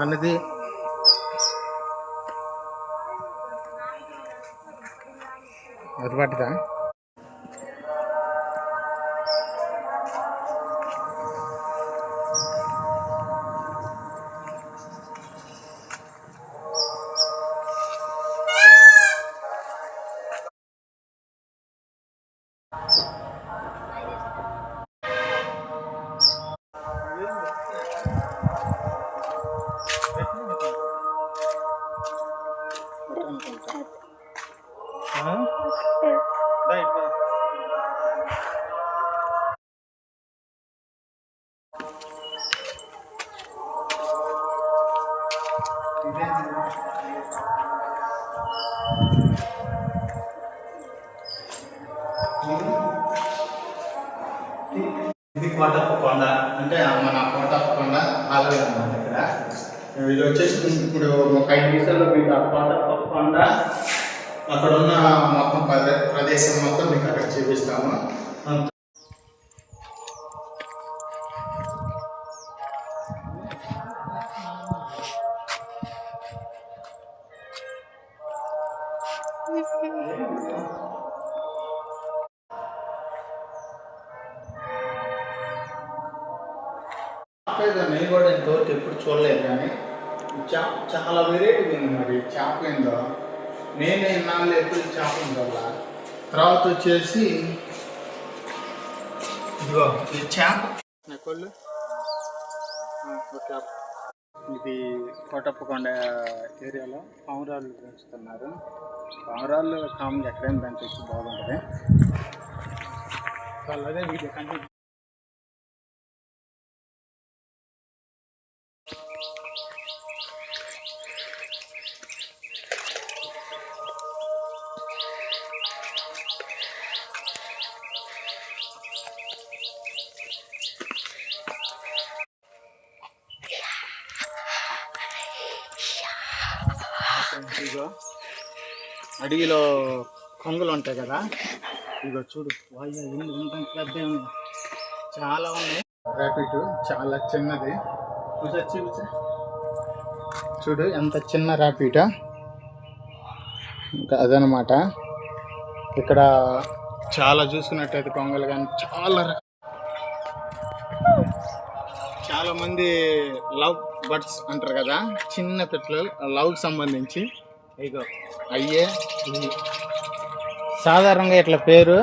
అన్నది అది పట్టుదా ఇది కోటప్ప కొండ అంటే మన కోటప్ప కొండ ఆలయం అన్నమాట. ఇక్కడ ఇది వచ్చేసి ఇప్పుడు ఒక 5 నిమిషాల్లో మీకు ఆ కోటప్ప కొండ అక్కడ ఉన్న మొత్తం ప్రదేశం మొత్తం మీకు అక్కడ చూపిస్తాము. నేను కూడా ఇంతవరకు ఎప్పుడు చూడలేదు, కానీ చాలా వెరైటీ ఉంది. మరి చేప ఏందో నేను ఇన్నాళ్ళు ఎప్పుడు చేప ఉండాల. తర్వాత వచ్చేసి ఇదిగో ఈ చేప కొళ్ళు. ఇది కోటప్పకొండ ఏరియాలో పావురాళ్ళు పెంచుతున్నారు. పావురాళ్ళు కామన్గా ఎక్కడైనా పెంచవచ్చు, బాగుంటుంది. సో అలాగే వీడియో కంటిన్యూ. ఇగో అడవిలో కొంగలు ఉంటాయి కదా, ఇగో చూడు ఇంత పెద్ద చాలా ఉన్నాయి. ర్యాపిడ్ చాలా చిన్నది, చూడు ఎంత చిన్న ర్యాపిడ్. ఇంకా అదనమాట. ఇక్కడ చాలా చూసుకున్నట్టయితే కొంగలు కానీ చాలా మంది లవ్ బర్డ్స్ అంటారు కదా, చిన్న పిల్లలు లవ్కి సంబంధించి. ఇగో అయ్యే సాధారణంగా ఇట్లా పేరు